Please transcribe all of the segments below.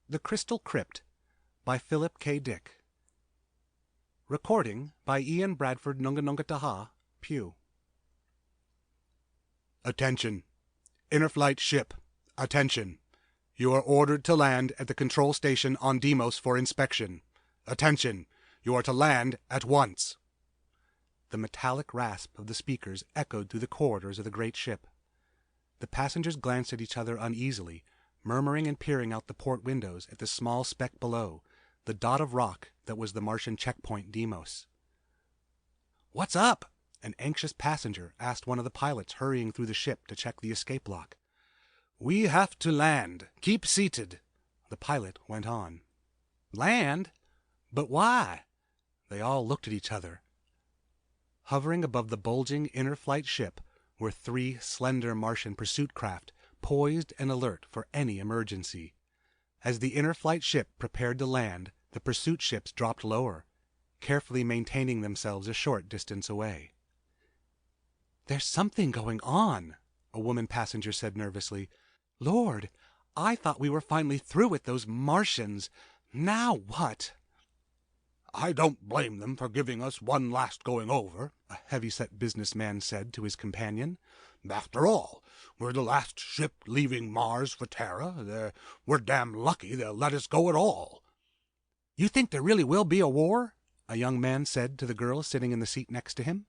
The Crystal Crypt by Philip K. Dick. Recording by Ian Bradford Nunganungataha, Pew. Attention. Inner Flight Ship. Attention. You are ordered to land at the control station on Deimos for inspection. Attention. You are to land at once. The metallic rasp of the speakers echoed through the corridors of the great ship. The passengers glanced at each other uneasily, murmuring and peering out the port windows at the small speck below, the dot of rock that was the Martian checkpoint Deimos. "What's up?" an anxious passenger asked one of the pilots hurrying through the ship to check the escape lock. "We have to land. Keep seated," the pilot went on. "Land? But why?" They all looked at each other. Hovering above the bulging inner flight ship were three slender Martian pursuit craft, poised and alert for any emergency. As the inner flight ship prepared to land, the pursuit ships dropped lower, carefully maintaining themselves a short distance away. "There's something going on," a woman passenger said nervously. "Lord, I thought we were finally through with those Martians. Now what?" "I don't blame them for giving us one last going over," a heavy-set businessman said to his companion. "After all, we're the last ship leaving Mars for Terra. We're damn lucky they'll let us go at all." "You think there really will be a war?" a young man said to the girl sitting in the seat next to him.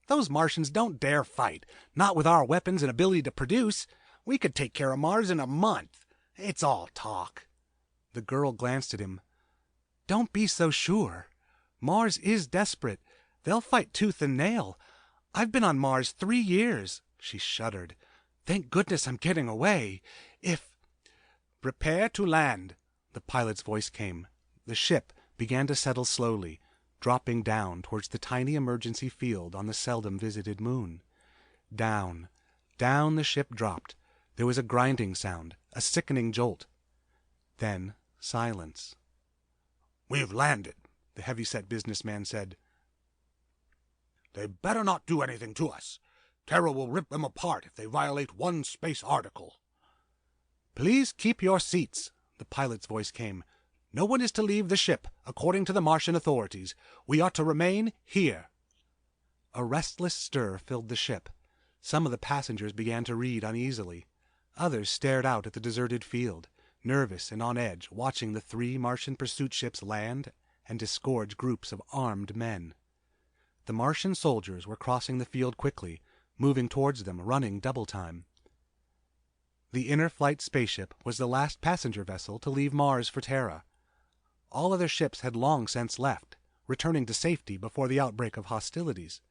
"Those Martians don't dare fight, not with our weapons and ability to produce. We could take care of Mars in a month. It's all talk." The girl glanced at him. "Don't be so sure. Mars is desperate. They'll fight tooth and nail. I've been on Mars 3 years." She shuddered. "Thank goodness I'm getting away. If—" "Prepare to land," the pilot's voice came. The ship began to settle slowly, dropping down towards the tiny emergency field on the seldom visited moon. Down, down the ship dropped. There was a grinding sound, a sickening jolt. Then silence. "We've landed," the heavy-set businessman said. "They better not do anything to us. Terra will rip them apart if they violate one space article." "Please keep your seats," the pilot's voice came. "No one is to leave the ship, according to the Martian authorities. We are to remain here." A restless stir filled the ship. Some of the passengers began to read uneasily. Others stared out at the deserted field, nervous and on edge, watching the 3 Martian pursuit ships land and disgorge groups of armed men. The Martian soldiers were crossing the field quickly, moving towards them, running double time. The inner flight spaceship was the last passenger vessel to leave Mars for Terra. All other ships had long since left, returning to safety before the outbreak of hostilities.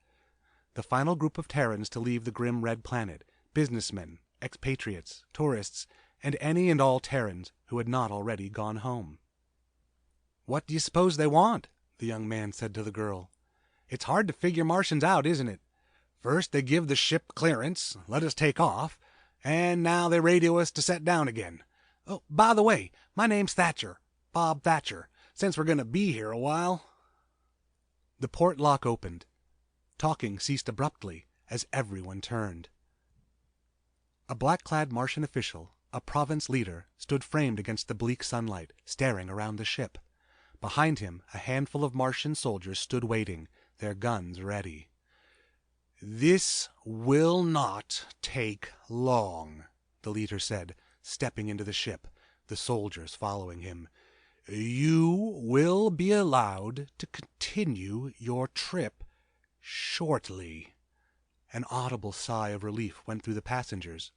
The final group of Terrans to leave the grim red planet, businessmen, expatriates, tourists, and any and all Terrans who had not already gone home. "What do you suppose they want?" the young man said to the girl. "It's hard to figure Martians out, isn't it? First they give the ship clearance, let us take off, and now they radio us to set down again. Oh, by the way, my name's Thatcher, Bob Thatcher, since we're going to be here a while." The port lock opened. Talking ceased abruptly as everyone turned. A black-clad Martian official, a province leader, stood framed against the bleak sunlight, staring around the ship. Behind him, a handful of Martian soldiers stood waiting, their guns ready. "This will not take long," the leader said, stepping into the ship, the soldiers following him. "You will be allowed to continue your trip shortly." An audible sigh of relief went through the passengers.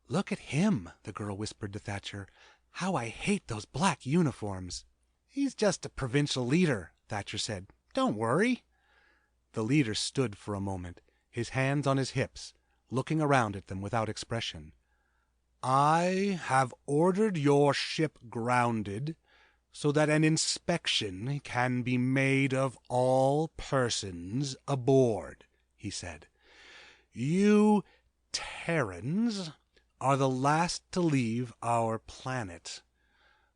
"Look at him," the girl whispered to Thatcher. "How I hate those black uniforms." "He's just a provincial leader," Thatcher said. "Don't worry." The leader stood for a moment, his hands on his hips, looking around at them without expression. "I have ordered your ship grounded so that an inspection can be made of all persons aboard," he said. "You Terrans are the last to leave our planet.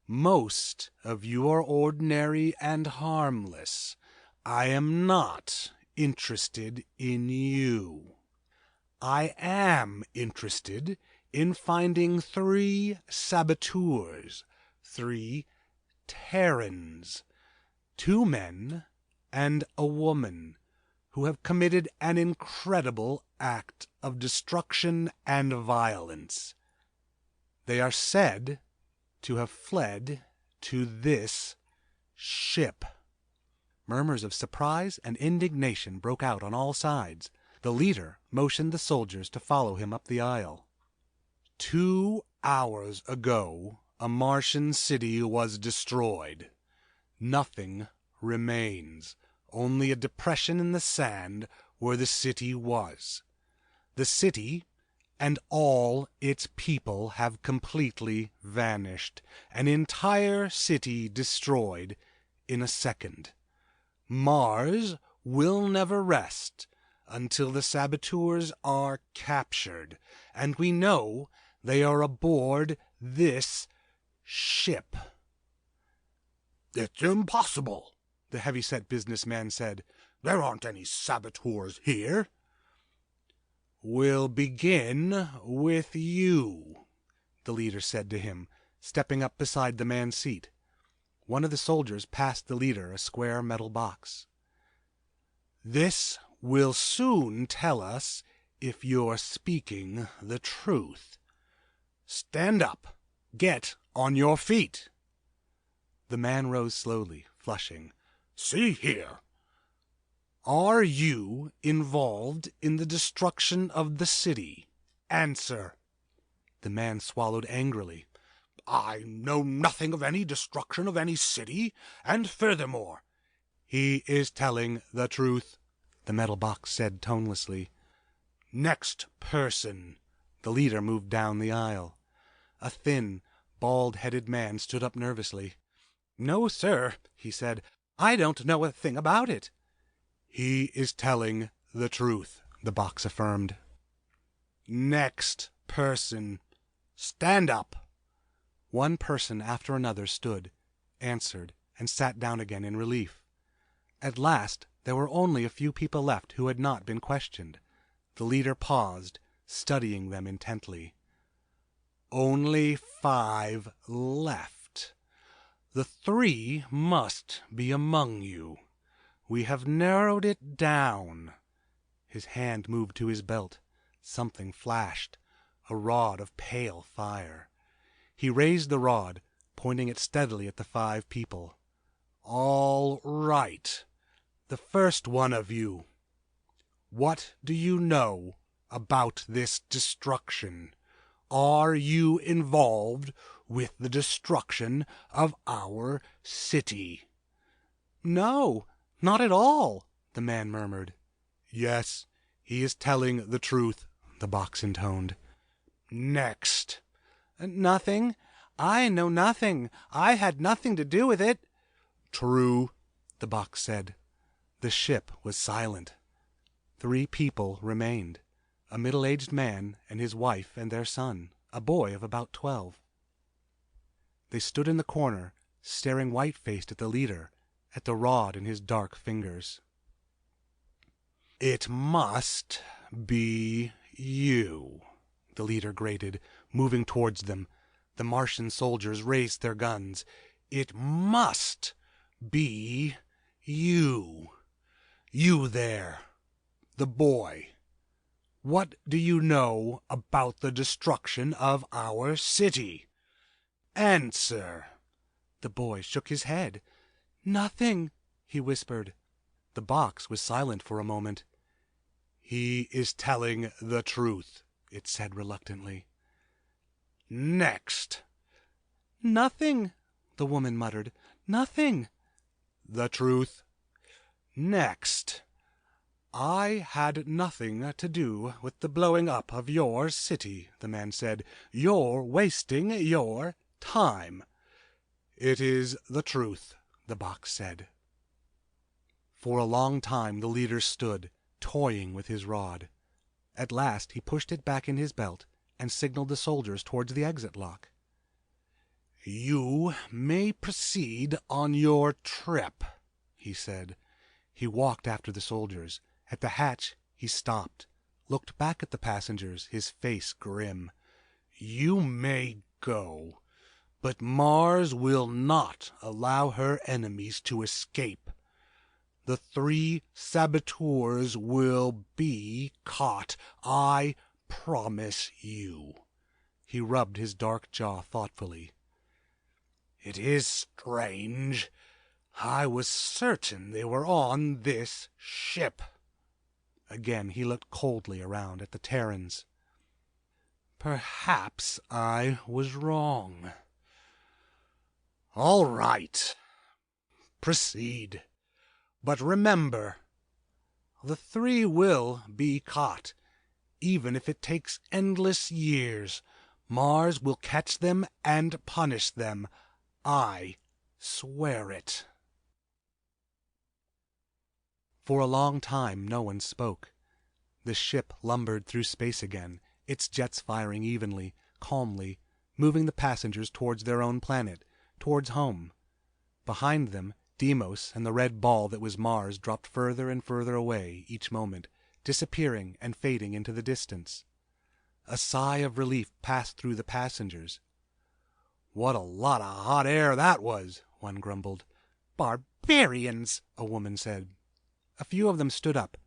Most of you are ordinary and harmless. I am not interested in you. I am interested in finding 3 saboteurs, 3 Terrans, 2 men and a woman, who have committed an incredible act of destruction and violence. They are said to have fled to this ship. Murmurs of surprise and indignation broke out on all sides. The leader motioned the soldiers to follow him up the aisle. 2 hours ago, a Martian city was destroyed. Nothing remains, only a depression in the sand where the city was. The city and all its people have completely vanished, an entire city destroyed in a second. Mars will never rest until the saboteurs are captured, and we know they are aboard this ship. It's impossible, the heavy-set businessman said. There aren't any saboteurs here. We'll begin with you, the leader said to him, stepping up beside the man's seat. One of the soldiers passed the leader a square metal box. This will soon tell us if you're speaking the truth. Stand up. Get on your feet. The man rose slowly, flushing. See here. Are you involved in the destruction of the city? Answer. The man swallowed angrily. I know nothing of any destruction of any city, and furthermore... He is telling the truth, the metal box said tonelessly. Next person. The leader moved down the aisle. A thin, bald-headed man stood up nervously. No, sir, he said. I don't know a thing about it. He is telling the truth, the box affirmed. Next person. Stand up. One person after another stood, answered, and sat down again in relief. At last there were only a few people left who had not been questioned. The leader paused, studying them intently. Only 5 left. The 3 must be among you. We have narrowed it down. His hand moved to his belt. Something flashed, a rod of pale fire. He raised the rod, pointing it steadily at the 5 people. All right. The first one of you. What do you know about this destruction? Are you involved with the destruction of our city? No, not at all, the man murmured. Yes, he is telling the truth, the box intoned. Next. Nothing. I know nothing. I had nothing to do with it. True, the box said. The ship was silent. 3 people remained. A middle-aged man and his wife and their son, a boy of about 12. They stood in the corner, staring white-faced at the leader, at the rod in his dark fingers. It must be you, the leader grated, moving towards them. The Martian soldiers raised their guns. It must be you. You there, the boy. What do you know about the destruction of our city? Answer. The boy shook his head. Nothing, he whispered. The box was silent for a moment. He is telling the truth, it said reluctantly. Next. Nothing, the woman muttered. Nothing. The truth. Next. I had nothing to do with the blowing up of your city, the man said. You're wasting your time. It is the truth, the box said. For a long time the leader stood, toying with his rod. At last he pushed it back in his belt and signaled the soldiers towards the exit lock. You may proceed on your trip, he said. He walked after the soldiers. At the hatch he stopped, looked back at the passengers, his face grim. You may go, But Mars will not allow her enemies to escape. The 3 saboteurs will be caught. I promise you. He rubbed his dark jaw thoughtfully. It is strange. I was certain they were on this ship. Again he looked coldly around at the Terrans. Perhaps I was wrong. All right. Proceed. But remember, the 3 will be caught. Even if it takes endless years, Mars will catch them and punish them. I swear it. For a long time no one spoke. The ship lumbered through space again, its jets firing evenly, calmly, moving the passengers towards their own planet, towards home. Behind them, Deimos and the red ball that was Mars dropped further and further away each moment, disappearing and fading into the distance. A sigh of relief passed through the passengers. "What a lot of hot air that was," one grumbled. "Barbarians," a woman said. A few of them stood up,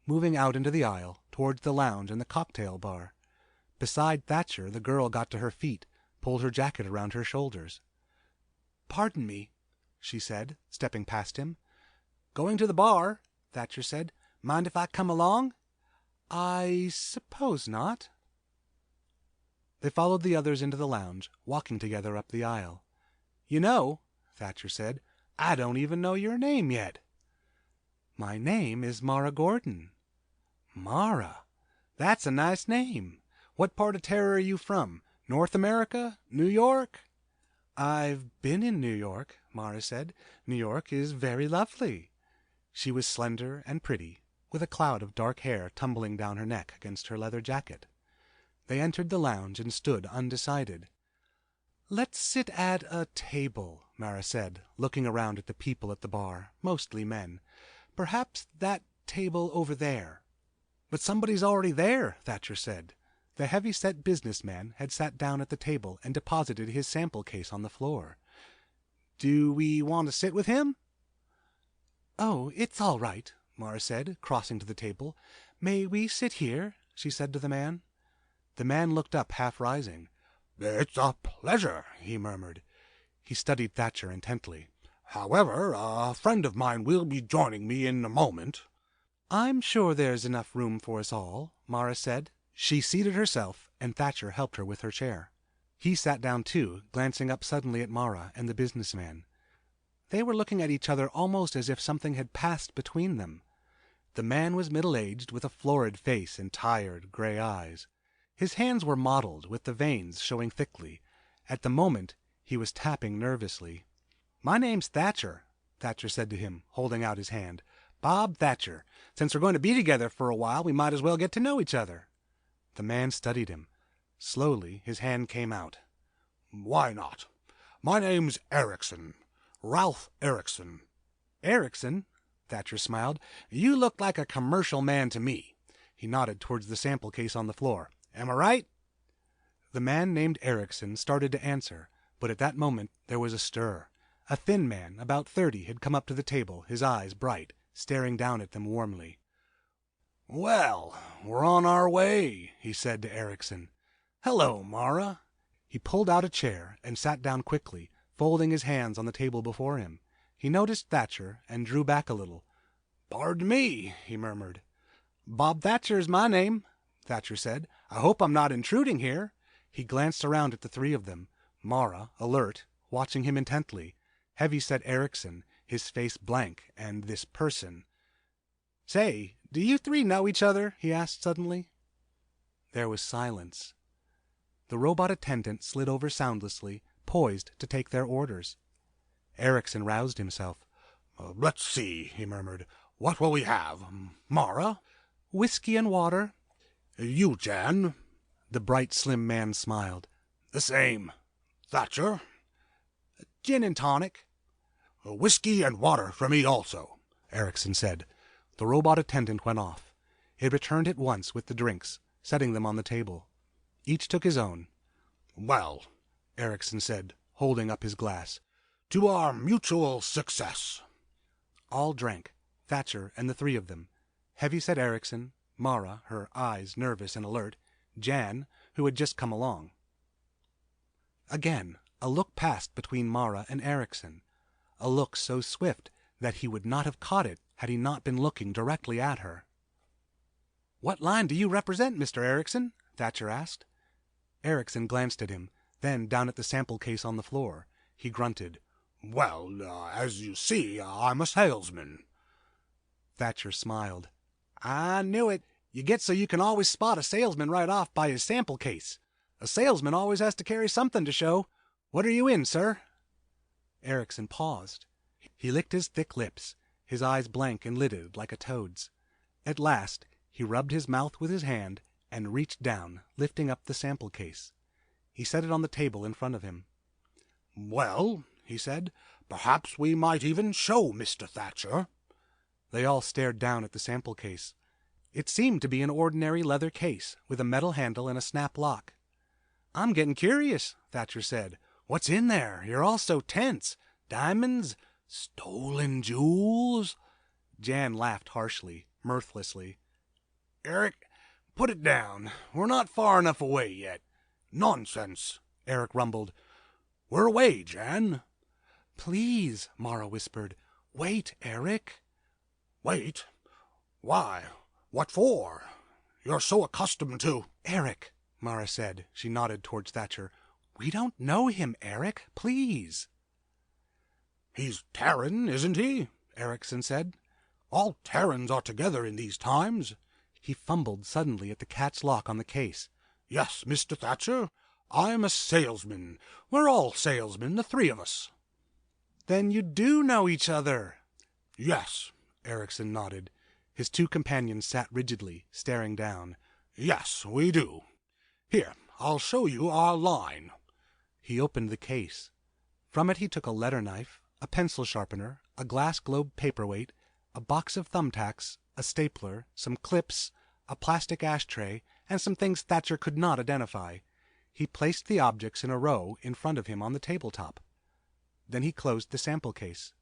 moving out into the aisle, towards the lounge and the cocktail bar. Beside Thatcher, the girl got to her feet, pulled her jacket around her shoulders. "Pardon me," she said, stepping past him. "Going to the bar," Thatcher said. "Mind if I come along?" "I suppose not." They followed the others into the lounge, walking together up the aisle. "You know," Thatcher said, "I don't even know your name yet." "My name is Mara Gordon." "Mara? That's a nice name. What part of Terra are you from? North America? New York?" "I've been in New York," Mara said. "New York is very lovely." She was slender and pretty, with a cloud of dark hair tumbling down her neck against her leather jacket. They entered the lounge and stood undecided. "Let's sit at a table," Mara said, looking around at the people at the bar, mostly men. "Perhaps that table over there." "But somebody's already there," Thatcher said. The heavy-set businessman had sat down at the table and deposited his sample case on the floor. "Do we want to sit with him?" "Oh, it's all right," Mara said, crossing to the table. "May we sit here?" she said to the man. The man looked up, half rising. "It's a pleasure," he murmured. He studied Thatcher intently. "However, a friend of mine will be joining me in a moment." "I'm sure there's enough room for us all," Mara said. She seated herself, and Thatcher helped her with her chair. He sat down too, glancing up suddenly at Mara and the businessman. They were looking at each other almost as if something had passed between them. The man was middle-aged, with a florid face and tired, gray eyes. His hands were mottled, with the veins showing thickly. At the moment he was tapping nervously. "My name's Thatcher," Thatcher said to him, holding out his hand. "Bob Thatcher. Since we're going to be together for a while, we might as well get to know each other." The man studied him. Slowly his hand came out. "Why not? My name's Erickson. Ralph Erickson." "Erickson?" Thatcher smiled. "You look like a commercial man to me." He nodded towards the sample case on the floor. "Am I right?" The man named Erickson started to answer, but at that moment there was a stir. A thin man, about 30, had come up to the table, his eyes bright, staring down at them warmly. "Well, we're on our way," he said to Erickson. "Hello, Mara." He pulled out a chair and sat down quickly, folding his hands on the table before him. He noticed Thatcher and drew back a little. "Pardon me," he murmured. "Bob Thatcher's my name," Thatcher said. "I hope I'm not intruding here." He glanced around at the 3 of them, Mara, alert, watching him intently, heavy-set Erickson, his face blank, and this person. "Say, do you 3 know each other?" he asked suddenly. There was silence. The robot attendant slid over soundlessly, poised to take their orders. Erickson roused himself. "Let's see," he murmured. "What will we have? Mara?" "Whiskey and water." "You, Jan?" The bright, slim man smiled. "The same." "Thatcher?" "Gin and tonic." "Whiskey and water for me also," Erickson said. The robot attendant went off. It returned at once with the drinks, setting them on the table. Each took his own. "Well," Erickson said, holding up his glass. To our mutual success. All drank, Thatcher and the three of them. Heavyset Erickson, Mara, her eyes nervous and alert, Jan, who had just come along. Again, a look passed between Mara and Erickson, a look so swift that he would not have caught it had he not been looking directly at her. "What line do you represent, Mr. Erickson?" Thatcher asked. Erickson glanced at him, then down at the sample case on the floor. He grunted. Well, as you see, I'm a salesman. Thatcher smiled. "I knew it. You get so you can always spot a salesman right off by his sample case. A salesman always has to carry something to show. What are you in, sir?" Erickson paused. He licked his thick lips, his eyes blank and lidded like a toad's. At last he rubbed his mouth with his hand and reached down, lifting up the sample case. He set it on the table in front of him. "Well," he said, "perhaps we might even show Mr. Thatcher." They all stared down at the sample case. It seemed to be an ordinary leather case with a metal handle and a snap lock. "I'm getting curious," Thatcher said. "What's in there? You're all so tense. Diamonds? Stolen jewels?" Jan laughed harshly, mirthlessly. "Eric, put it down. We're not far enough away yet." "Nonsense," Eric rumbled. "We're away, Jan." "Please," Mara whispered. "Wait, Eric." "Wait? Why? What for? You're so accustomed to—" "Eric," Mara said. She nodded towards Thatcher. "We don't know him, Eric. Please." "He's Terran, isn't he?" Erickson said. "All Terrans are together in these times." He fumbled suddenly at the cat's lock on the case. "Yes, Mr. Thatcher, I'm a salesman. We're all salesmen, the three of us." "Then you do know each other." "Yes," Erickson nodded. His two companions sat rigidly, staring down. "Yes, we do. Here, I'll show you our line." He opened the case. From it he took a letter knife, a pencil sharpener, a glass globe paperweight, a box of thumbtacks, a stapler, some clips, a plastic ashtray, and some things Thatcher could not identify. He placed the objects in a row in front of him on the tabletop. Then he closed the sample case.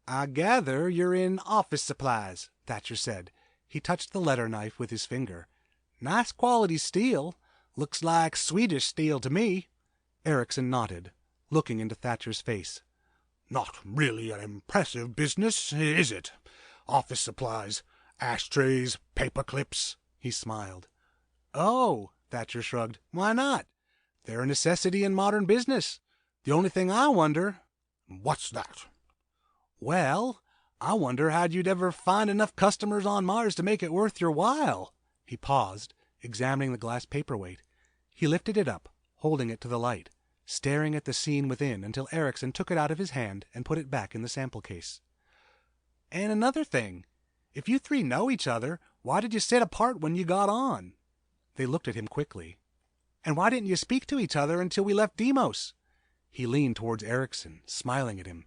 "I gather you're in office supplies," Thatcher said. He touched the letter knife with his finger. "Nice quality steel. Looks like Swedish steel to me." Erickson nodded, looking into Thatcher's face. "Not really an impressive business, is it? Office supplies, ashtrays, paper clips." He smiled. "Oh," Thatcher shrugged. "Why not? They're a necessity in modern business. The only thing I wonder—" "What's that?" "Well, I wonder how'd you'd ever find enough customers on Mars to make it worth your while." He paused, examining the glass paperweight. He lifted it up, holding it to the light, staring at the scene within until Erickson took it out of his hand and put it back in the sample case. "And another thing. If you three know each other, why did you sit apart when you got on?" They looked at him quickly. "And why didn't you speak to each other until we left Deimos?" He leaned towards Erickson, smiling at him.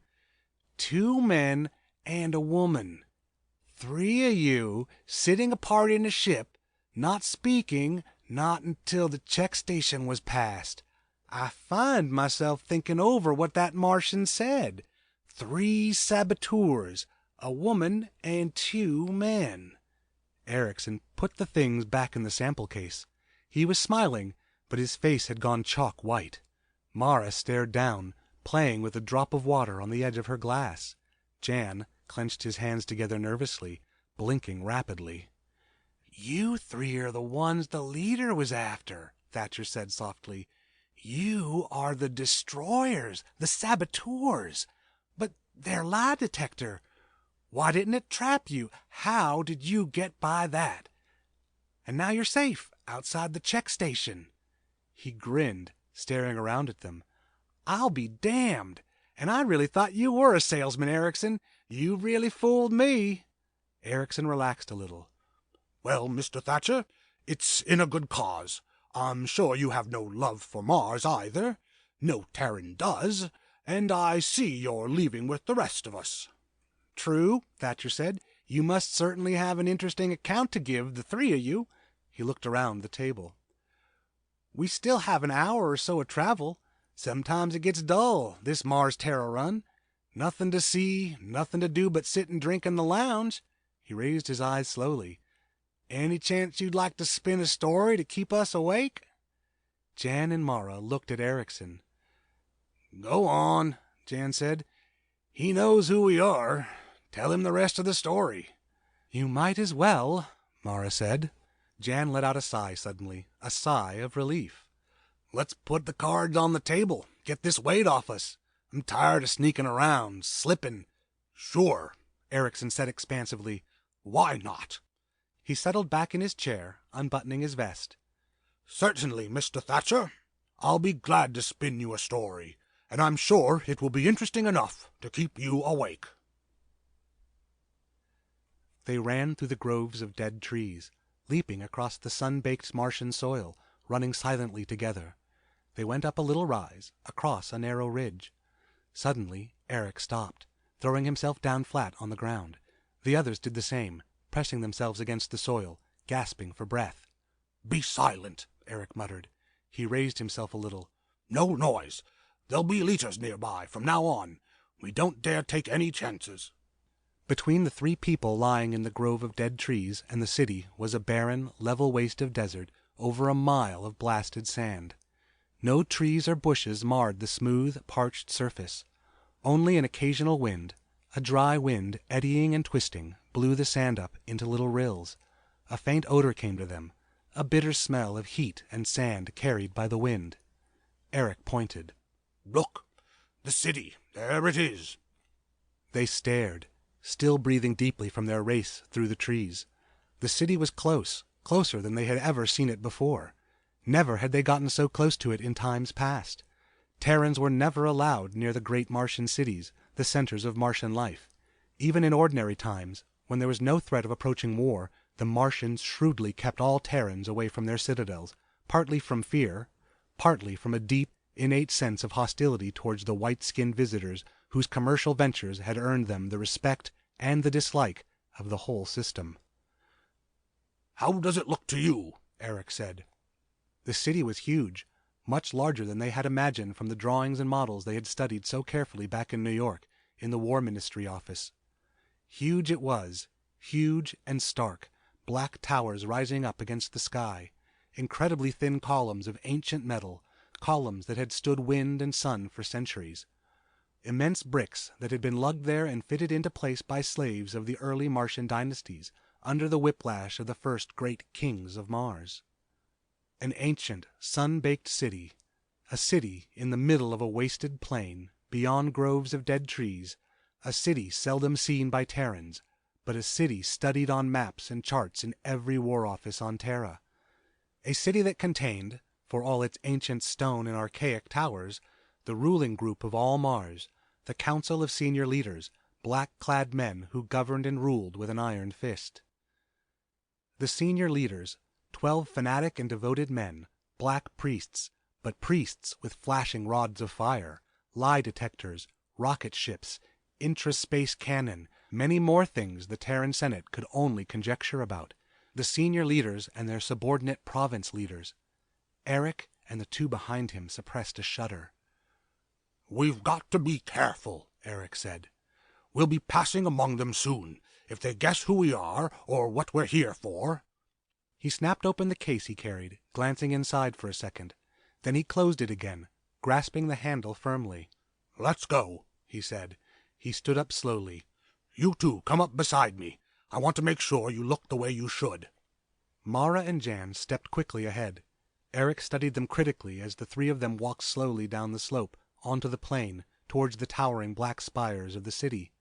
"2 men and a woman. 3 of you sitting apart in a ship, not speaking, not until the check station was passed. I find myself thinking over what that Martian said. 3 saboteurs, a woman and 2 men." Erickson put the things back in the sample case. He was smiling, but his face had gone chalk white. Mara stared down, playing with a drop of water on the edge of her glass. Jan clenched his hands together nervously, blinking rapidly. "You 3 are the ones the leader was after," Thatcher said softly. "You are the destroyers, the saboteurs. But their lie detector, why didn't it trap you? How did you get by that? And now you're safe, outside the check station." He grinned, staring around at them. "I'll be damned. And I really thought you were a salesman, Erickson. You really fooled me." Erickson relaxed a little. "Well, Mr. Thatcher, it's in a good cause. I'm sure you have no love for Mars either. No Terran does. And I see you're leaving with the rest of us." "True," Thatcher said. "You must certainly have an interesting account to give, the 3 of you." He looked around the table. "We still have an hour or so of travel. Sometimes it gets dull, this Mars Terra run. Nothing to see, nothing to do but sit and drink in the lounge." He raised his eyes slowly. "Any chance you'd like to spin a story to keep us awake?" Jan and Mara looked at Erickson. "Go on," Jan said. "He knows who we are. Tell him the rest of the story." "You might as well," Mara said. Jan let out a sigh suddenly, a sigh of relief. "Let's put the cards on the table. Get this weight off us. I'm tired of sneaking around, slipping." "Sure," Erickson said expansively. "Why not?" He settled back in his chair, unbuttoning his vest. "Certainly, Mr. Thatcher. I'll be glad to spin you a story, and I'm sure it will be interesting enough to keep you awake." They ran through the groves of dead trees, leaping across the sun-baked Martian soil, running silently together. They went up a little rise, across a narrow ridge. Suddenly, Eric stopped, throwing himself down flat on the ground. The others did the same, pressing themselves against the soil, gasping for breath. "Be silent," Eric muttered. He raised himself a little. "No noise. There'll be leechers nearby from now on. We don't dare take any chances." Between the three people lying in the grove of dead trees and the city was a barren, level waste of desert, over a mile of blasted sand. No trees or bushes marred the smooth, parched surface. Only an occasional wind, a dry wind eddying and twisting, blew the sand up into little rills. A faint odor came to them, a bitter smell of heat and sand carried by the wind. Eric pointed. "Look! The city! There it is!" They stared, still breathing deeply from their race through the trees. The city was close, closer than they had ever seen it before. Never had they gotten so close to it in times past. Terrans were never allowed near the great Martian cities, the centers of Martian life. Even in ordinary times, when there was no threat of approaching war, the Martians shrewdly kept all Terrans away from their citadels, partly from fear, partly from a deep, innate sense of hostility towards the white-skinned visitors whose commercial ventures had earned them the respect and the dislike of the whole system. "How does it look to you?" Eric said. The city was huge, much larger than they had imagined from the drawings and models they had studied so carefully back in New York, in the War Ministry office. Huge it was, huge and stark, black towers rising up against the sky, incredibly thin columns of ancient metal, columns that had stood wind and sun for centuries. Immense bricks that had been lugged there and fitted into place by slaves of the early Martian dynasties, under the whiplash of the first great kings of Mars. An ancient, sun-baked city, a city in the middle of a wasted plain, beyond groves of dead trees, a city seldom seen by Terrans, but a city studied on maps and charts in every war office on Terra. A city that contained, for all its ancient stone and archaic towers, the ruling group of all Mars, the council of senior leaders, black-clad men who governed and ruled with an iron fist. The senior leaders, 12 fanatic and devoted men, black priests, but priests with flashing rods of fire, lie detectors, rocket ships, intra-space cannon, many more things the Terran Senate could only conjecture about. The senior leaders and their subordinate province leaders. Eric and the two behind him suppressed a shudder. "We've got to be careful," Eric said. "We'll be passing among them soon. If they guess who we are, or what we're here for." He snapped open the case he carried, glancing inside for a second. Then he closed it again, grasping the handle firmly. "Let's go," he said. He stood up slowly. "You two come up beside me. I want to make sure you look the way you should." Mara and Jan stepped quickly ahead. Eric studied them critically as the three of them walked slowly down the slope, onto the plain, towards the towering black spires of the city.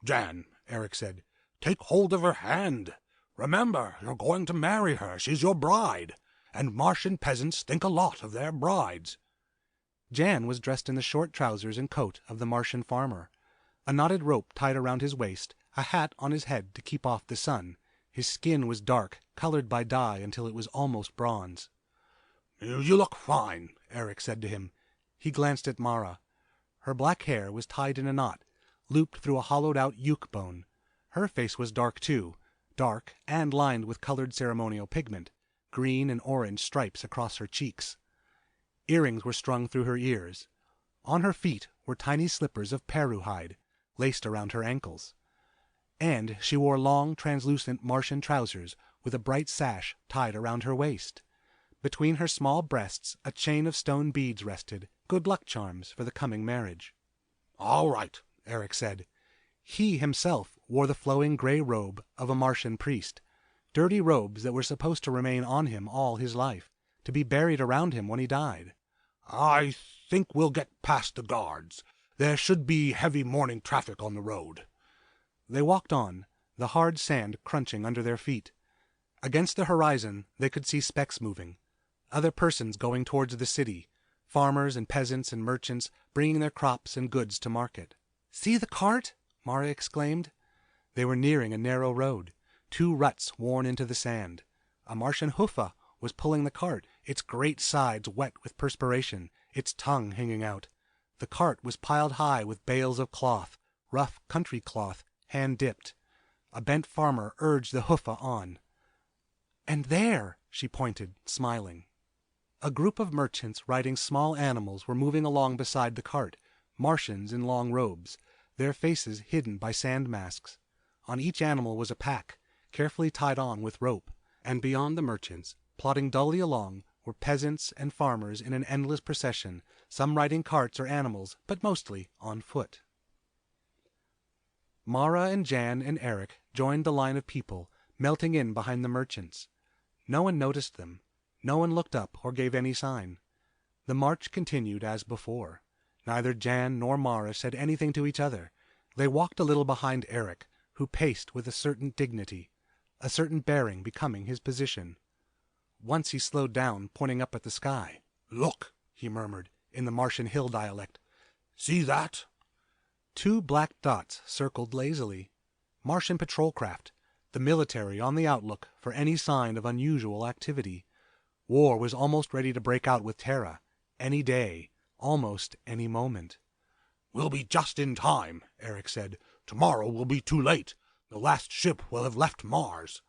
"Jan," Eric said, "take hold of her hand. Remember, you're going to marry her. She's your bride. And Martian peasants think a lot of their brides." Jan was dressed in the short trousers and coat of the Martian farmer. A knotted rope tied around his waist, a hat on his head to keep off the sun. His skin was dark, colored by dye until it was almost bronze. "You look fine," Eric said to him. He glanced at Mara. Her black hair was tied in a knot, looped through a hollowed-out yuke bone. Her face was dark too, dark and lined with colored ceremonial pigment, green and orange stripes across her cheeks. Earrings were strung through her ears. On her feet were tiny slippers of Peru hide, laced around her ankles. And she wore long, translucent Martian trousers with a bright sash tied around her waist. Between her small breasts a chain of stone beads rested, good luck charms for the coming marriage. "All right," Eric said. He himself wore the flowing gray robe of a Martian priest, dirty robes that were supposed to remain on him all his life, to be buried around him when he died. "I think we'll get past the guards. There should be heavy morning traffic on the road." They walked on, the hard sand crunching under their feet. Against the horizon they could see specks moving, other persons going towards the city, farmers and peasants and merchants bringing their crops and goods to market. "See the cart?" Mara exclaimed. They were nearing a narrow road, 2 ruts worn into the sand. A Martian hufa was pulling the cart, its great sides wet with perspiration, its tongue hanging out. The cart was piled high with bales of cloth, rough country cloth, hand-dipped. A bent farmer urged the hufa on. "And there," she pointed, smiling. A group of merchants riding small animals were moving along beside the cart, Martians in long robes, their faces hidden by sand masks. On each animal was a pack, carefully tied on with rope, and beyond the merchants, plodding dully along, were peasants and farmers in an endless procession, some riding carts or animals, but mostly on foot. Mara and Jan and Eric joined the line of people, melting in behind the merchants. No one noticed them. No one looked up or gave any sign. The march continued as before. Neither Jan nor Mara said anything to each other. They walked a little behind Eric, who paced with a certain dignity, a certain bearing becoming his position. Once he slowed down, pointing up at the sky. "Look," he murmured, in the Martian hill dialect. "See that?" 2 black dots circled lazily. Martian patrol craft, the military on the outlook for any sign of unusual activity. War was almost ready to break out with Terra. Any day, almost any moment. "We'll be just in time," Eric said. "Tomorrow will be too late. The last ship will have left Mars."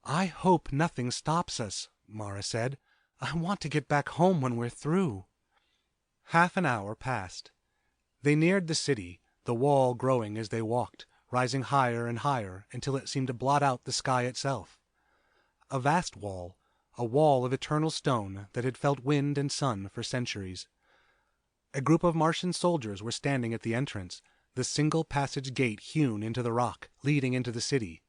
"I hope nothing stops us," Mara said. "I want to get back home when we're through." Half an hour passed. They neared the city, the wall growing as they walked, rising higher and higher until it seemed to blot out the sky itself. A vast wall, a wall of eternal stone that had felt wind and sun for centuries. A group of Martian soldiers were standing at the entrance, the single passage gate hewn into the rock, leading into the city.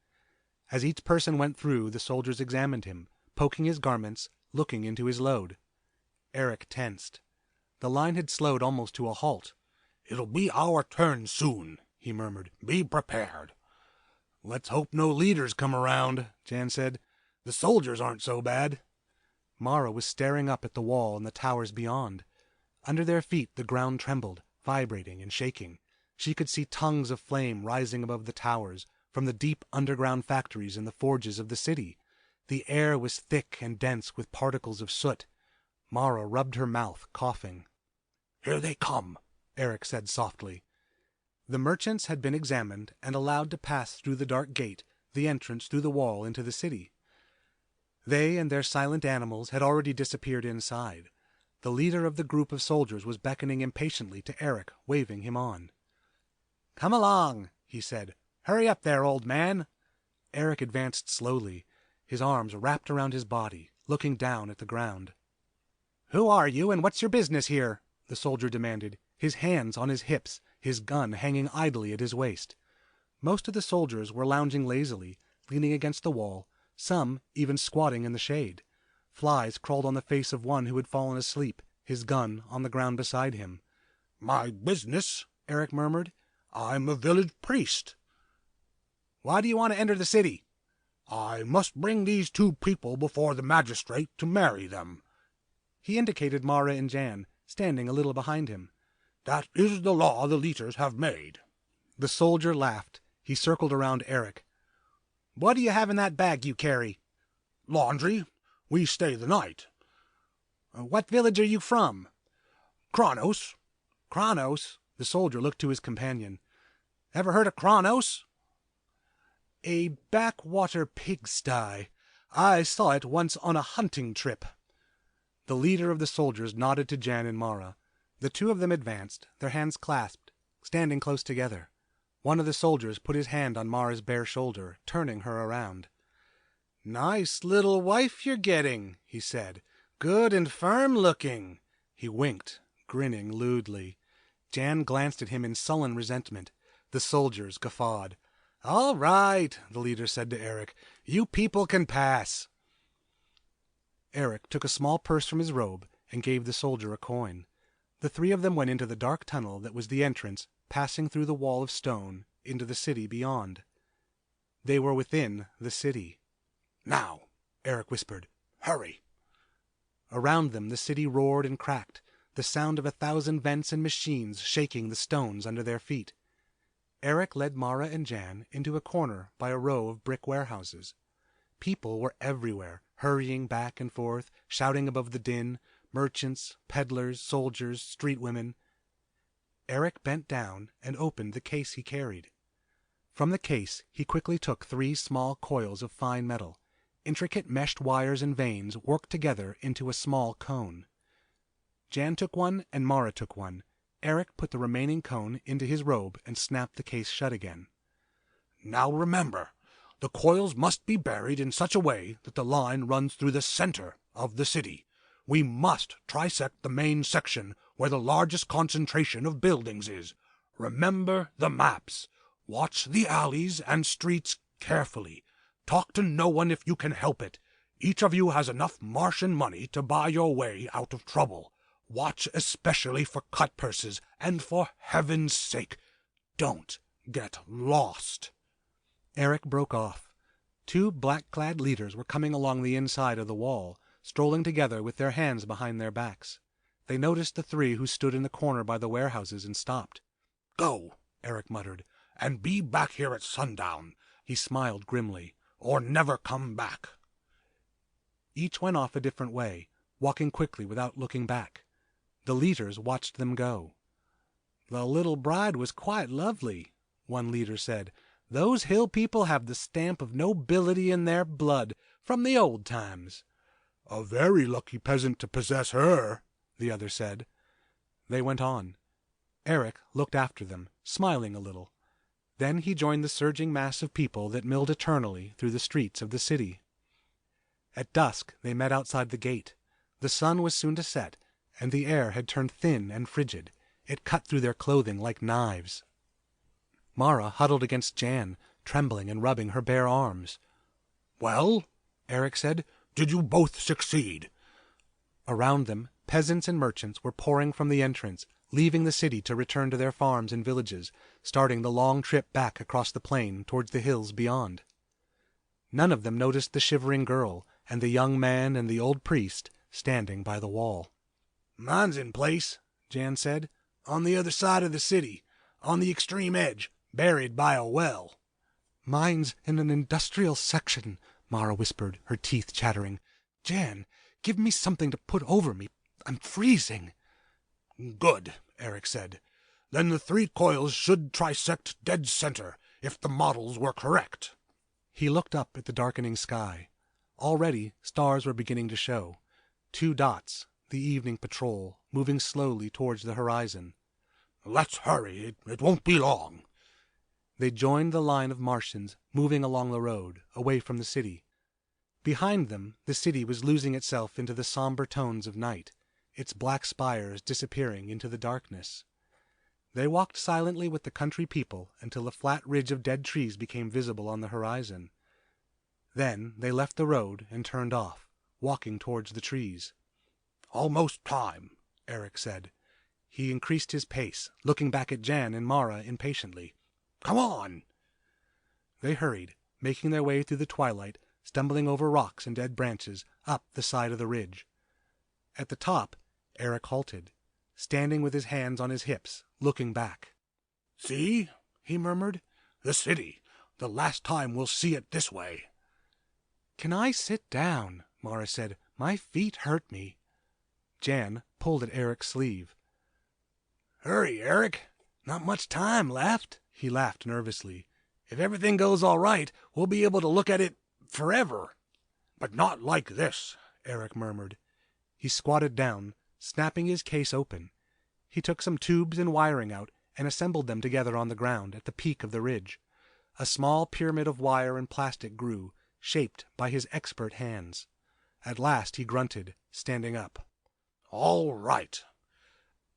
As each person went through, the soldiers examined him, poking his garments, looking into his load. Eric tensed. The line had slowed almost to a halt. "It'll be our turn soon," he murmured. "Be prepared." "Let's hope no leaders come around," Jan said. "The soldiers aren't so bad." Mara was staring up at the wall and the towers beyond. Under their feet the ground trembled, vibrating and shaking. She could see tongues of flame rising above the towers from the deep underground factories and the forges of the city. The air was thick and dense with particles of soot. Mara rubbed her mouth, coughing. "Here they come," Eric said softly. The merchants had been examined and allowed to pass through the dark gate, the entrance through the wall into the city. They and their silent animals had already disappeared inside. The leader of the group of soldiers was beckoning impatiently to Eric, waving him on. "Come along," he said. "Hurry up there, old man." Eric advanced slowly, his arms wrapped around his body, looking down at the ground. "Who are you and what's your business here?" the soldier demanded, his hands on his hips, his gun hanging idly at his waist. Most of the soldiers were lounging lazily, leaning against the wall, some even squatting in the shade. Flies crawled on the face of one who had fallen asleep, his gun on the ground beside him. "My business," Eric murmured. "I'm a village priest." "Why do you want to enter the city?" "I must bring these 2 people before the magistrate to marry them." He indicated Mara and Jan, standing a little behind him. "That is the law the leaders have made." The soldier laughed. He circled around Eric. "What do you have in that bag you carry?" "Laundry. We stay the night." "What village are you from?" "Kronos." "Kronos?" The soldier looked to his companion. "Ever heard of Kronos?" "A backwater pigsty. I saw it once on a hunting trip." The leader of the soldiers nodded to Jan and Mara. The two of them advanced, their hands clasped, standing close together. One of the soldiers put his hand on Mara's bare shoulder, turning her around. "Nice little wife you're getting," he said. "Good and firm looking." He winked, grinning lewdly. Jan glanced at him in sullen resentment. The soldiers guffawed. "All right," the leader said to Eric. "You people can pass." Eric took a small purse from his robe and gave the soldier a coin. The three of them went into the dark tunnel that was the entrance, passing through the wall of stone into the city beyond. They were within the city. "Now," Eric whispered. "Hurry." Around them the city roared and cracked, the sound of 1,000 vents and machines shaking the stones under their feet. Eric led Mara and Jan into a corner by a row of brick warehouses. People were everywhere, hurrying back and forth, shouting above the din, merchants, peddlers, soldiers, street women. Eric bent down and opened the case he carried. From the case he quickly took 3 small coils of fine metal. Intricate meshed wires and vanes worked together into a small cone. Jan took one and Mara took one. Eric put the remaining cone into his robe and snapped the case shut again. "Now remember, the coils must be buried in such a way that the line runs through the center of the city. We must trisect the main section where the largest concentration of buildings is. Remember the maps. Watch the alleys and streets carefully. Talk to no one if you can help it. Each of you has enough Martian money to buy your way out of trouble. Watch especially for cut purses, and for heaven's sake, don't get lost." Eric broke off. 2 black-clad leaders were coming along the inside of the wall, strolling together with their hands behind their backs. They noticed the 3 who stood in the corner by the warehouses and stopped. "Go," Eric muttered, "and be back here at sundown." He smiled grimly. "Or never come back." Each went off a different way, walking quickly without looking back. The leaders watched them go. "The little bride was quite lovely," one leader said. "Those hill people have the stamp of nobility in their blood, from the old times." "A very lucky peasant to possess her," the other said. They went on. Eric looked after them, smiling a little. Then he joined the surging mass of people that milled eternally through the streets of the city. At dusk they met outside the gate. The sun was soon to set, and the air had turned thin and frigid. It cut through their clothing like knives. Mara huddled against Jan, trembling and rubbing her bare arms. "Well," Eric said, "did you both succeed?" Around them, peasants and merchants were pouring from the entrance, leaving the city to return to their farms and villages, starting the long trip back across the plain towards the hills beyond. None of them noticed the shivering girl and the young man and the old priest standing by the wall. "Mine's in place," Jan said. "On the other side of the city, on the extreme edge, buried by a well." "Mine's in an industrial section," Mara whispered, her teeth chattering. "Jan, give me something to put over me. I'm freezing." "Good," Eric said. "Then the 3 coils should trisect dead center, if the models were correct." He looked up at the darkening sky. Already stars were beginning to show. 2 dots, the evening patrol, moving slowly towards the horizon. "Let's hurry. It won't be long." They joined the line of Martians moving along the road, away from the city. Behind them, the city was losing itself into the somber tones of night, its black spires disappearing into the darkness. They walked silently with the country people until a flat ridge of dead trees became visible on the horizon. Then they left the road and turned off, walking towards the trees. "Almost time," Eric said. He increased his pace, looking back at Jan and Mara impatiently. "Come on." They hurried, making their way through the twilight, stumbling over rocks and dead branches, up the side of the ridge. At the top, Eric halted, standing with his hands on his hips, looking back. "See," he murmured. "The city. The last time we'll see it this way." "Can I sit down?" Mara said. "My feet hurt me." Jan pulled at Eric's sleeve. "Hurry, Eric. Not much time left." He laughed nervously. "If everything goes all right, we'll be able to look at it forever." "But not like this," Eric murmured. He squatted down, snapping his case open. He took some tubes and wiring out and assembled them together on the ground at the peak of the ridge. A small pyramid of wire and plastic grew, shaped by his expert hands. At last he grunted, standing up. "All right."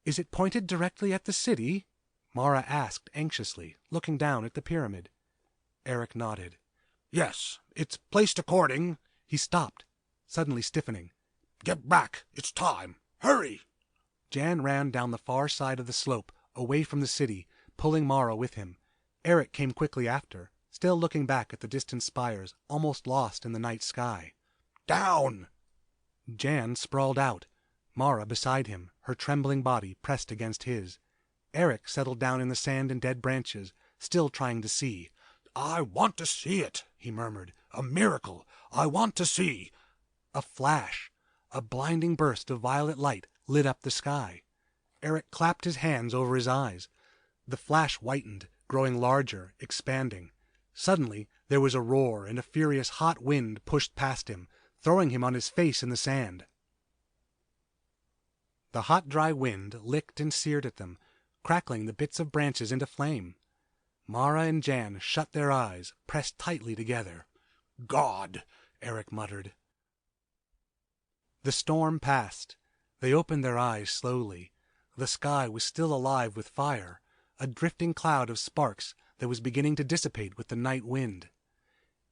"Is it pointed directly at the city?" Mara asked anxiously, looking down at the pyramid. Eric nodded. "Yes, it's placed according—" He stopped, suddenly stiffening. "Get back, it's time. Hurry!" Jan ran down the far side of the slope, away from the city, pulling Mara with him. Eric came quickly after, still looking back at the distant spires, almost lost in the night sky. "Down!" Jan sprawled out, Mara beside him, her trembling body pressed against his. Eric settled down in the sand and dead branches, still trying to see. "I want to see it," he murmured. "A miracle. I want to see—" A flash, a blinding burst of violet light lit up the sky. Eric clapped his hands over his eyes. The flash whitened, growing larger, expanding. Suddenly there was a roar and a furious hot wind pushed past him, throwing him on his face in the sand. The hot dry wind licked and seared at them, crackling the bits of branches into flame. Mara and Jan shut their eyes, pressed tightly together. "God!" Eric muttered. The storm passed. They opened their eyes slowly. The sky was still alive with fire, a drifting cloud of sparks that was beginning to dissipate with the night wind.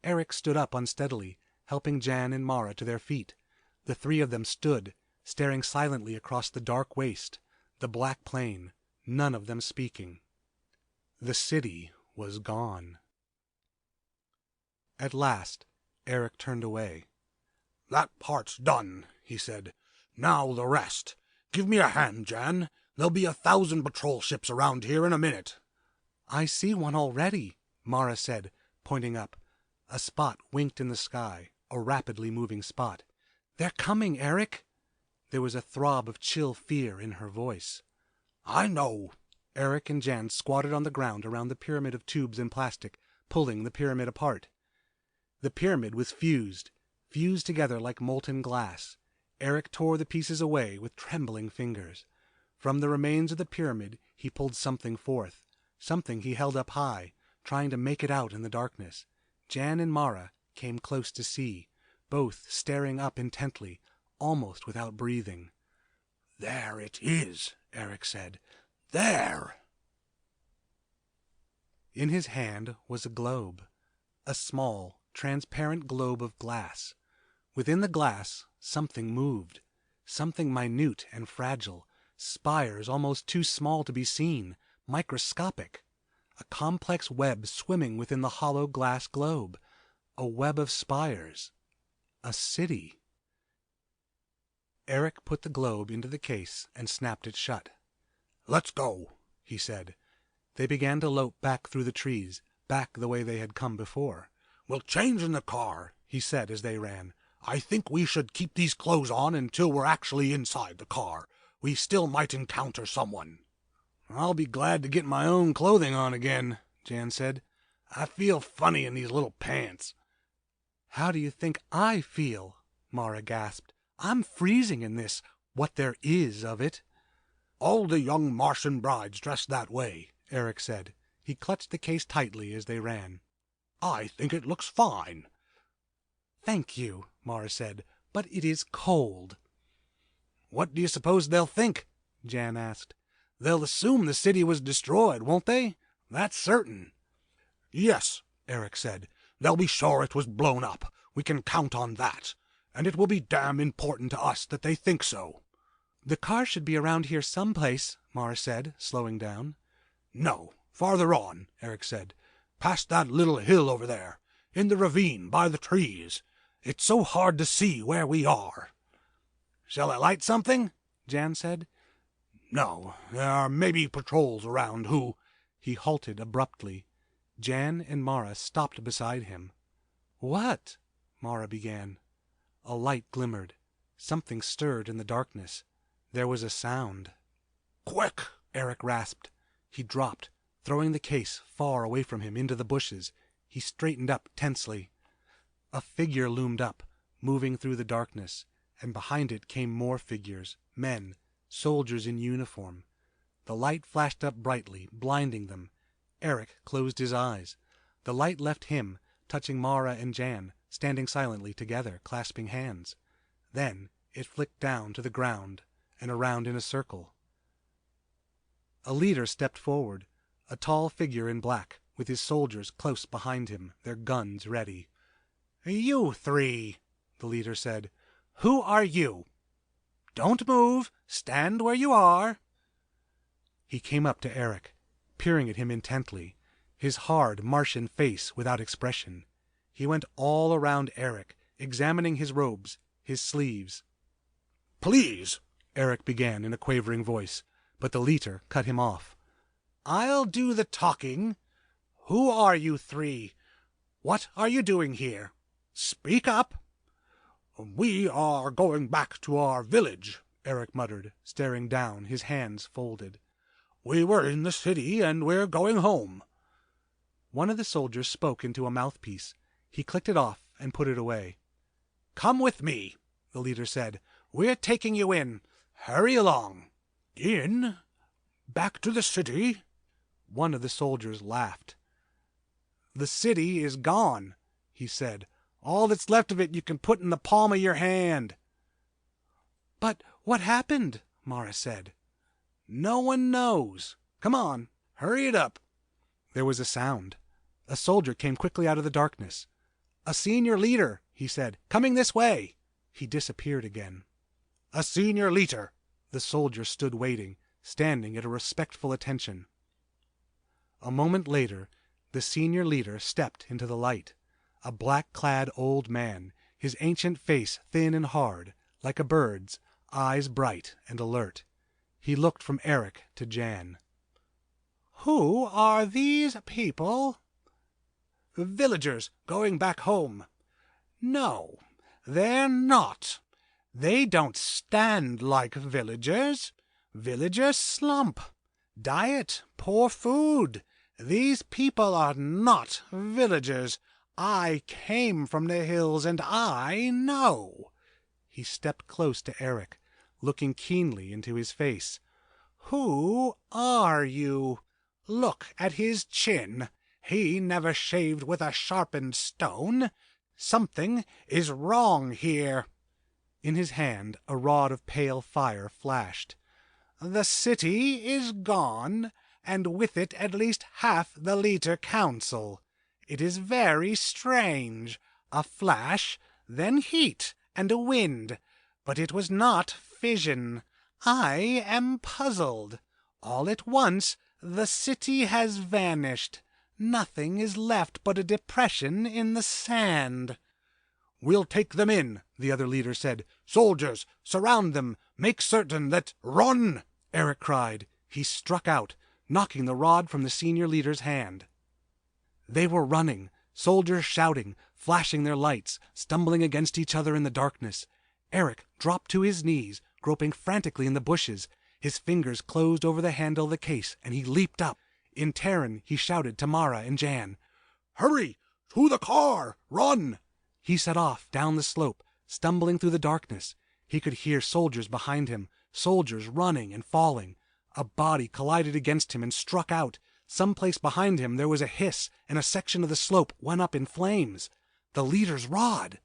Eric stood up unsteadily, helping Jan and Mara to their feet. The three of them stood, staring silently across the dark waste, the black plain, none of them speaking. The city was gone. At last, Eric turned away. "That part's done," he said. "Now the rest. Give me a hand, Jan. There'll be 1,000 patrol ships around here in a minute." "I see one already," Mara said, pointing up. A spot winked in the sky, a rapidly moving spot. "They're coming, Eric." There was a throb of chill fear in her voice. "I know." Eric and Jan squatted on the ground around the pyramid of tubes and plastic, pulling the pyramid apart. The pyramid was fused together like molten glass. Eric tore the pieces away with trembling fingers. From the remains of the pyramid he pulled something forth, something he held up high, trying to make it out in the darkness. Jan and Mara came close to see, both staring up intently, almost without breathing. "There it is," Eric said. "There!" In his hand was a globe, a small, transparent globe of glass. Within the glass, something moved, something minute and fragile, spires almost too small to be seen, microscopic. A complex web swimming within the hollow glass globe, a web of spires, a city. Eric put the globe into the case and snapped it shut. "Let's go," he said. They began to lope back through the trees, back the way they had come before. "We'll change in the car," he said as they ran. "I think we should keep these clothes on until we're actually inside the car. We still might encounter someone." "I'll be glad to get my own clothing on again," Jan said. "I feel funny in these little pants." "How do you think I feel?" Mara gasped. "I'm freezing in this, what there is of it." "All the young Martian brides dress that way," Eric said. He clutched the case tightly as they ran. "I think it looks fine." "Thank you," Mara said, "but it is cold." "What do you suppose they'll think?" Jan asked. "They'll assume the city was destroyed, won't they? That's certain." "Yes," Eric said. "They'll be sure it was blown up. We can count on that. And it will be damn important to us that they think so." "The car should be around here someplace," Mara said, slowing down. "No, farther on," Eric said. "Past that little hill over there. In the ravine, by the trees. It's so hard to see where we are." "Shall I light something?" Jan said. "No, there are maybe patrols around who—" He halted abruptly. Jan and Mara stopped beside him. "What?" Mara began. A light glimmered. Something stirred in the darkness. There was a sound. "Quick!" Eric rasped. He dropped, throwing the case far away from him into the bushes. He straightened up tensely. A figure loomed up, moving through the darkness. and behind it came more figures, men, soldiers in uniform. The light flashed up brightly, blinding them. Eric closed his eyes. The light left him, touching Mara and Jan, standing silently together, clasping hands. Then it flicked down to the ground and around in a circle. A leader stepped forward, a tall figure in black, with his soldiers close behind him, their guns ready. "You three," the leader said. "Who are you? Don't move. Stand where you are." He came up to Eric, peering at him intently, his hard Martian face without expression. He went all around Eric, examining his robes, his sleeves. "Please," Eric began in a quavering voice, but the leader cut him off. "I'll do the talking. Who are you three? What are you doing here? Speak up." "We are going back to our village," Eric muttered, staring down, his hands folded. "We were in the city and we're going home." One of the soldiers spoke into a mouthpiece. He clicked it off and put it away. "Come with me," the leader said. "We're taking you in. Hurry along." "In? Back to the city?" One of the soldiers laughed. "The city is gone," he said. "All that's left of it you can put in the palm of your hand." "But what happened?" Mara said. "No one knows. Come on, hurry it up." There was a sound. A soldier came quickly out of the darkness. "A senior leader," he said. "Coming this way." He disappeared again. "A senior leader." The soldier stood waiting, standing at a respectful attention. A moment later, the senior leader stepped into the light. A black-clad old man, his ancient face thin and hard, like a bird's, eyes bright and alert. He looked from Eric to Jan. "Who are these people?" "Villagers going back home." "No, they're not. They don't stand like villagers. Villagers slump. Diet, poor food. These people are not villagers. I came from the hills and I know." He stepped close to Eric, looking keenly into his face. "Who are you? Look at his chin. He never shaved with a sharpened stone. Something is wrong here." In his hand a rod of pale fire flashed. "The city is gone, and with it at least half the Leiter Council. It is very strange. A flash, then heat and a wind. But it was not fission. I am puzzled. All at once, the city has vanished. Nothing is left but a depression in the sand." "We'll take them in," the other leader said. "Soldiers, surround them. Make certain that—" "Run!" Eric cried. He struck out, knocking the rod from the senior leader's hand. They were running, soldiers shouting, flashing their lights, stumbling against each other in the darkness. Eric dropped to his knees, groping frantically in the bushes. His fingers closed over the handle of the case, and he leaped up. In Terran, he shouted to Mara and Jan. "Hurry! To the car! Run!" He set off down the slope, stumbling through the darkness. He could hear soldiers behind him, soldiers running and falling. A body collided against him and struck out. Someplace behind him there was a hiss, and a section of the slope went up in flames. The leader's rod!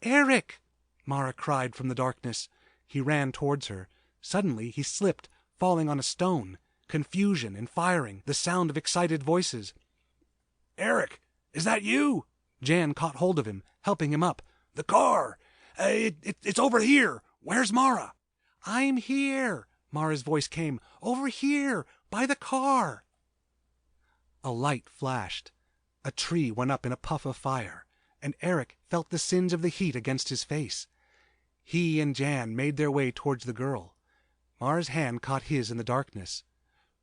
"Eric!" Mara cried from the darkness. He ran towards her. Suddenly he slipped, falling on a stone. Confusion and firing, the sound of excited voices. "Eric, is that you?" Jan caught hold of him, helping him up. "The car! It's over here. Where's Mara?" "I'm here," Mara's voice came. "Over here, by the car." A light flashed. A tree went up in a puff of fire, and Eric felt the singe of the heat against his face. He and Jan made their way towards the girl. Mara's hand caught his in the darkness.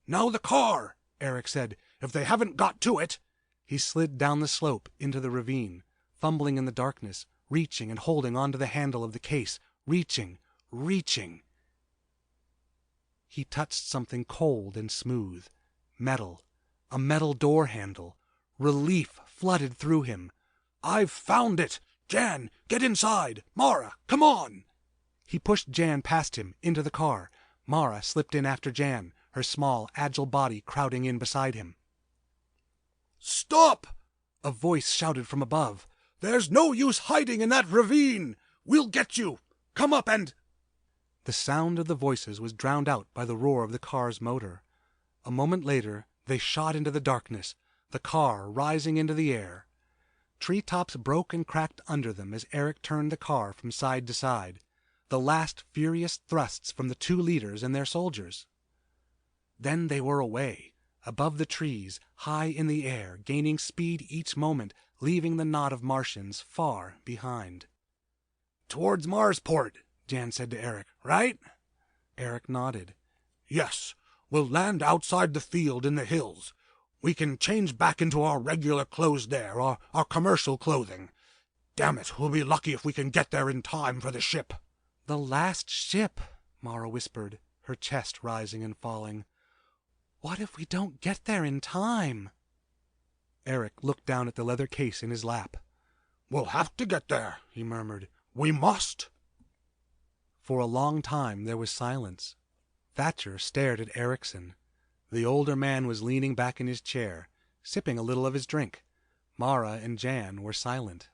"Now the car," Eric said. "If they haven't got to it." He slid down the slope into the ravine, fumbling in the darkness, reaching and holding onto the handle of the case, reaching. He touched something cold and smooth. Metal. A metal door handle. Relief flooded through him. "I've found it! Jan, get inside! Mara, come on! He pushed Jan past him, into the car. Mara slipped in after Jan, her small, agile body crowding in beside him. Stop! A voice shouted from above. There's no use hiding in that ravine! We'll get you! Come up and... The sound of the voices was drowned out by the roar of the car's motor. A moment later, they shot into the darkness, the car rising into the air. Treetops broke and cracked under them as Eric turned the car from side to side, the last furious thrusts from the 2 leaders and their soldiers. Then they were away, above the trees, high in the air, gaining speed each moment, leaving the knot of Martians far behind. Towards Marsport, Jan said to Eric, right? Eric nodded. Yes, we'll land outside the field in the hills. We can change back into our regular clothes there, our commercial clothing. Damn it, we'll be lucky if we can get there in time for the ship. The last ship, Mara whispered, her chest rising and falling. What if we don't get there in time? Eric looked down at the leather case in his lap. We'll have to get there, he murmured. We must. For a long time there was silence. Thatcher stared at Erickson. The older man was leaning back in his chair, sipping a little of his drink. Mara and Jan were silent.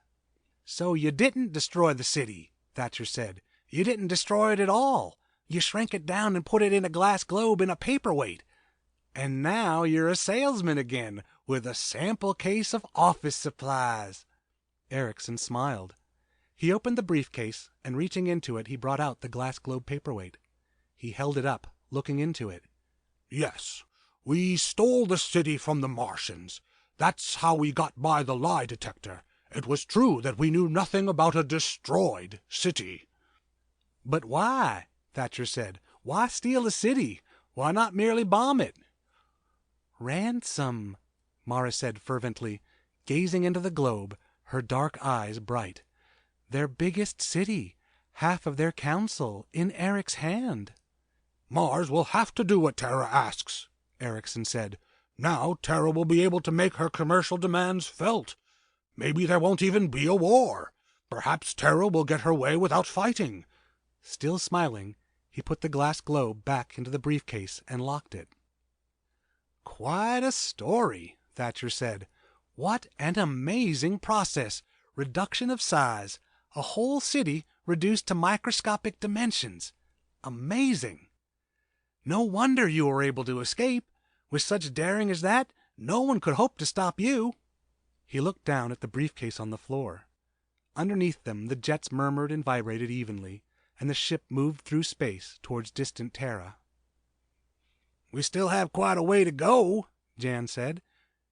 So you didn't destroy the city, Thatcher said. You didn't destroy it at all. You shrank it down and put it in a glass globe in a paperweight. And now you're a salesman again, with a sample case of office supplies. Erickson smiled. He opened the briefcase, and reaching into it, he brought out the glass globe paperweight. He held it up, looking into it. Yes, we stole the city from the Martians. That's how we got by the lie detector. It was true that we knew nothing about a destroyed city. But why? Thatcher said. Why steal a city? Why not merely bomb it? Ransom, Mara said fervently, gazing into the globe, her dark eyes bright. Their biggest city, half of their council, in Eric's hand. Mars will have to do what Terra asks, Erickson said. Now Terra will be able to make her commercial demands felt. Maybe there won't even be a war. Perhaps Terra will get her way without fighting. Still smiling, he put the glass globe back into the briefcase and locked it. Quite a story, Thatcher said. What an amazing process. Reduction of size. A whole city reduced to microscopic dimensions. Amazing. No wonder you were able to escape. With such daring as that, no one could hope to stop you. He looked down at the briefcase on the floor. Underneath them, the jets murmured and vibrated evenly, and the ship moved through space towards distant Terra. We still have quite a way to go, Jan said.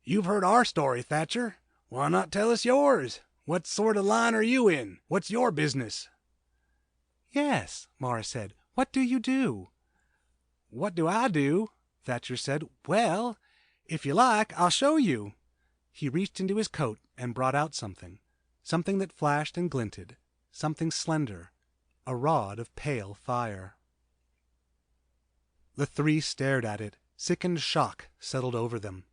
You've heard our story, Thatcher. Why not tell us yours? What sort of line are you in? What's your business? Yes, Mara said. What do you do? What do I do? Thatcher said. Well, if you like, I'll show you. He reached into his coat and brought out something that flashed and glinted, something slender, a rod of pale fire. The 3 stared at it. Sickened shock settled over them.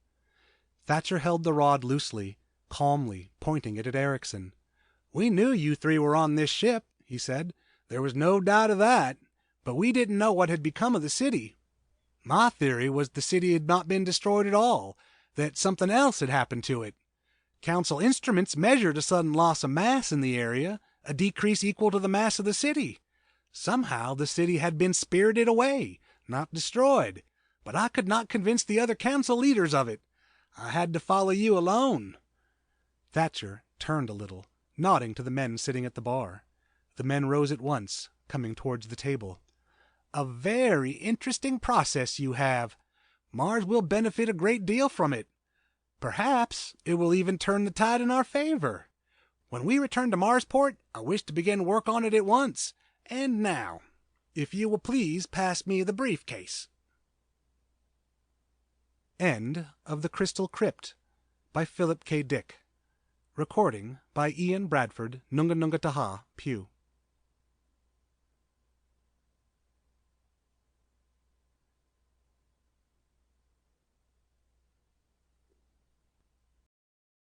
Thatcher held the rod loosely, calmly, pointing it at Erickson. We knew you 3 were on this ship, he said. There was no doubt of that. But we didn't know what had become of the city. My theory was the city had not been destroyed at all, that something else had happened to it. Council instruments measured a sudden loss of mass in the area, a decrease equal to the mass of the city. Somehow the city had been spirited away, not destroyed, but I could not convince the other council leaders of it. I had to follow you alone. Thatcher turned a little, nodding to the men sitting at the bar. The men rose at once, coming towards the table. A very interesting process you have. Mars will benefit a great deal from it. Perhaps it will even turn the tide in our favor. When we return to Marsport, I wish to begin work on it at once. And now, if you will please pass me the briefcase. End of The Crystal Crypt by Philip K. Dick. Recording by Ian Bradford, Nunga Nunga Taha, Pew.